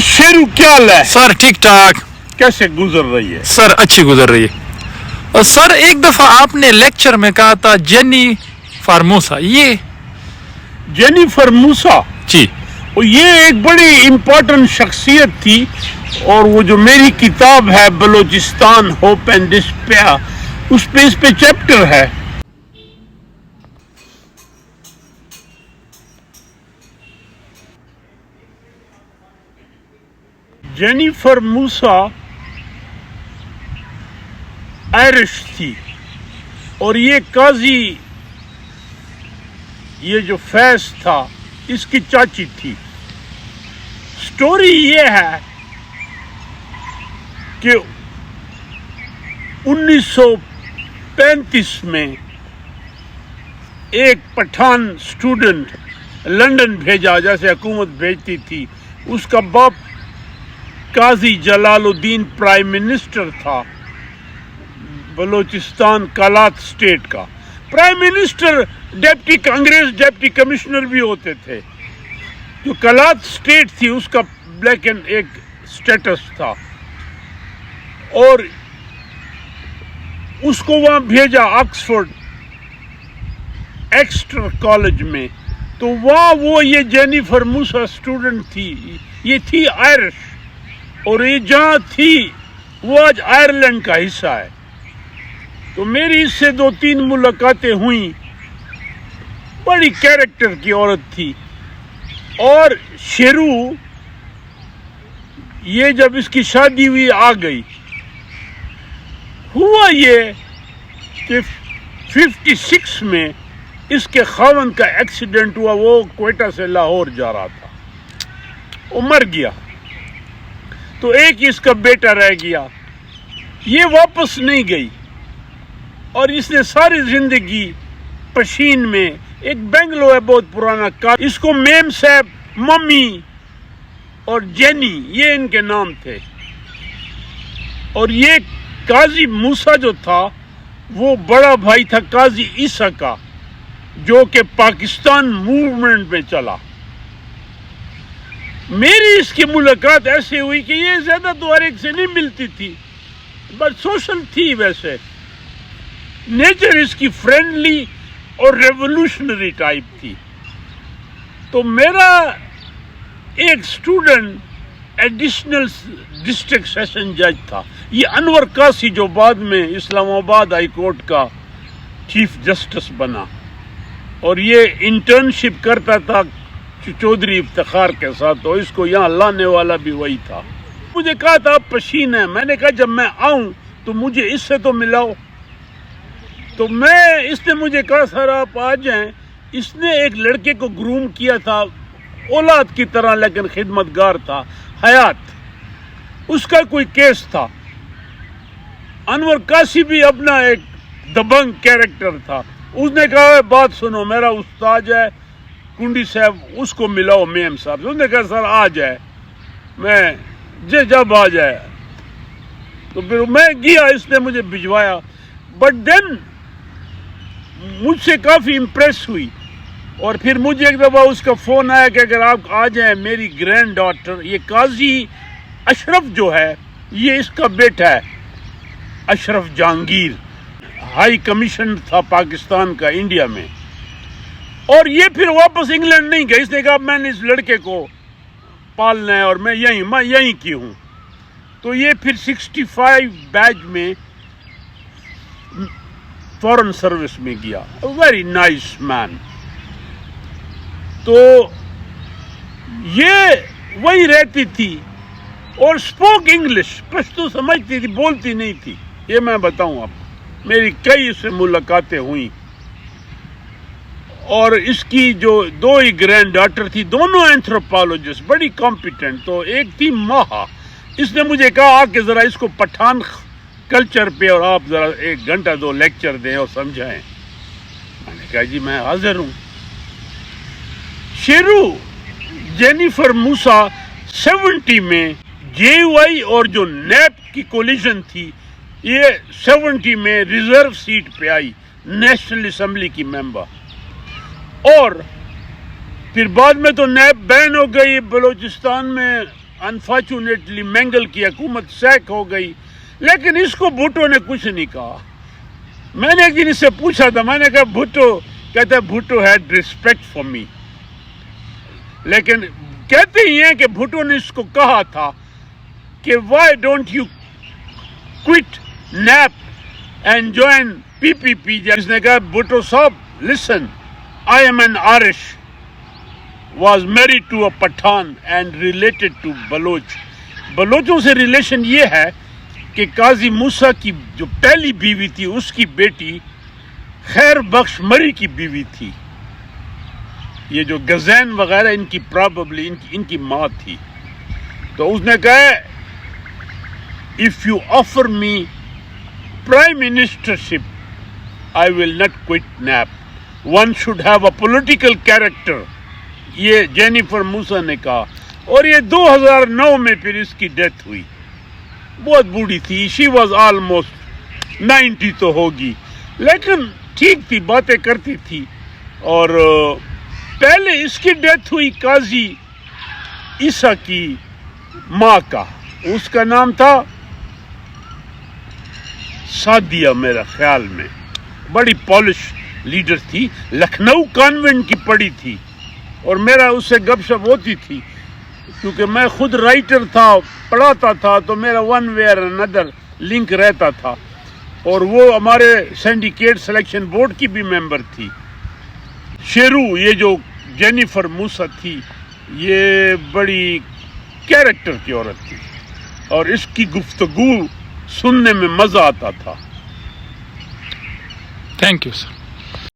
शेरू क्या हाल है सर? ठीक ठाक। कैसे गुजर रही है? सर अच्छी गुजर रही है। सर एक दफा आपने लेक्चर में कहा था जेनी फार्मोसा, ये जेनिफर मूसा जी और ये एक बड़ी इम्पोर्टेंट शख्सियत थी। और वो जो मेरी किताब है बलोचिस्तान होप एंड डिस्पेयर, उस पे इस पे चैप्टर है। जेनिफर मूसा आयरिश थी और ये काजी, ये जो फैज था, इसकी चाची थी। स्टोरी ये है कि 1935 में एक पठान स्टूडेंट लंदन भेजा, जैसे हुकूमत भेजती थी। उसका बाप काजी जलालुद्दीन प्राइम मिनिस्टर था बलोचिस्तान कलात स्टेट का। प्राइम मिनिस्टर अंग्रेज डिप्टी कमिश्नर भी होते थे। जो कलात स्टेट थी उसका ब्लैक एंड एक स्टेटस था और उसको वहां भेजा ऑक्सफोर्ड एक्स्टर कॉलेज में। तो वहां वो ये जेनिफर मूसा स्टूडेंट थी। ये थी आयरिश और ये जहां थी वो आज आयरलैंड का हिस्सा है। तो मेरी इससे 2-3 मुलाकातें हुई। बड़ी कैरेक्टर की औरत थी। और शेरू, ये जब इसकी शादी हुई आ गई, हुआ ये कि 56 में इसके खावन का एक्सीडेंट हुआ। वो क्वेटा से लाहौर जा रहा था, वो मर गया। तो एक इसका बेटा रह गया। ये वापस नहीं गई और इसने सारी जिंदगी पशीन में, एक बेंगलो है बहुत पुराना का, इसको मेम साहब, मम्मी और जेनी, ये इनके नाम थे। और ये काजी मूसा जो था वो बड़ा भाई था काजी ईसा का, जो कि पाकिस्तान मूवमेंट में चला। मेरी इसकी मुलाकात ऐसे हुई कि ये ज्यादा तो हर एक से नहीं मिलती थी, बट सोशल थी। वैसे नेचर इसकी फ्रेंडली और रेवोल्यूशनरी टाइप थी। तो मेरा एक स्टूडेंट एडिशनल डिस्ट्रिक्ट सेशन जज था, ये अनवर कासी, जो बाद में इस्लामाबाद हाई कोर्ट का चीफ जस्टिस बना। और ये इंटर्नशिप करता था चौधरी इफ्तिखार के साथ, तो इसको यहाँ लाने वाला भी वही था। मुझे कहा था आप पशीन है। मैंने कहा जब मैं आऊं तो मुझे इससे तो मिलाओ। तो इसने मुझे कहा सर आप आ जाएं। इसने एक लड़के को ग्रूम किया था, औलाद की तरह, लेकिन खिदमतगार था, हयात। उसका कोई केस था। अनवर कासी भी अपना एक दबंग कैरेक्टर था। उसने कहा बात सुनो, मेरा उस्ताद है कुंडी साहब, उसको मिलाओ मेम साहब। उसने कहा सर आ जाए, मैं जब आ जाए। तो फिर मैं गया, इसने मुझे भिजवाया। बट देन मुझसे काफी इम्प्रेस हुई। और फिर मुझे एक दफा उसका फोन आया कि अगर आप आ जाएं, मेरी ग्रैंड डॉटर, ये काजी अशरफ जो है, ये इसका बेटा है, अशरफ जहांगीर, हाई कमीशन था पाकिस्तान का इंडिया में। और ये फिर वापस इंग्लैंड नहीं गया। इसने कहा मैंने इस लड़के को पालना है और मैं यहीं की हूँ। तो ये फिर 65 बैच में फॉरेन सर्विस में गया। Very nice man. तो ये वही रहती थी और स्पोक इंग्लिश, पश्तो समझती थी, बोलती नहीं थी। ये मैं बताऊं आपको, मेरी कई से मुलाकातें हुई। और इसकी जो 2 ही ग्रैंड डॉटर थी, दोनों एंथ्रोपोलॉजिस्ट, बड़ी कॉम्पिटेंट। तो एक थी माहा। इसने मुझे कहा आके जरा इसको पठान कल्चर पे और आप जरा 1 घंटा 2 लेक्चर दें और समझाएं। मैंने कहा जी मैं हाजिर हूं। शेरू जेनिफर मूसा 70 में जेवाई और जो नैप की कोलिशन थी, ये 70 में रिजर्व सीट पे आई, नेशनल असेंबली की मेंबर। और फिर बाद में तो नैप बैन हो गई, बलूचिस्तान में انفارچونیٹلی مینگل کی حکومت سیک ہو گئی، لیکن اس کو بھٹو نے کچھ نہیں کہا. میں نے ایک دن اس سے پوچھا تھا، میں نے کہا بھٹو، کہتا ہے Bhutto had respect for me. لیکن کہتے ہی ہیں کہ بھٹو نے اس کو کہا تھا کہ why don't you quit NAP and join P P P. جس نے کہا بھٹو صاحب لسن، آئی ایم این آرش، was married to a Pathan and related to Baloch. بلوچوں سے ریلیشن یہ ہے کہ قاضی موسیٰ کی جو پہلی بیوی تھی اس کی بیٹی خیر بخش مری کی بیوی تھی. یہ جو غزین وغیرہ ان کی پراببلی ان کی ماں تھی. تو اس نے کہا if you offer me prime ministership I will not quit NAP. One should have a political character. یہ جینیفر موسیٰ نے کہا. اور یہ 2009 میں پھر اس کی ڈیتھ ہوئی. بہت بوڑھی تھی، شی واز آلموسٹ 90 تو ہوگی، لیکن ٹھیک تھی، باتیں کرتی تھی. اور پہلے اس کی ڈیتھ ہوئی قاضی عیسیٰ کی ماں کا، اس کا نام تھا سعدیہ میرا خیال میں. بڑی پالش لیڈر تھی، لکھنؤ کانوینٹ کی پڑھی تھی. اور میرا اس سے گپ شپ ہوتی تھی کیونکہ میں خود رائٹر تھا، پڑھاتا تھا، تو میرا ون وے اور اندر لنک رہتا تھا. اور وہ ہمارے سینڈیکیٹ سلیکشن بورڈ کی بھی ممبر تھی. شیرو، یہ جو جینیفر موسیٰ تھی، یہ بڑی کیریکٹر کی عورت تھی اور اس کی گفتگو سننے میں مزہ آتا تھا. Thank you sir.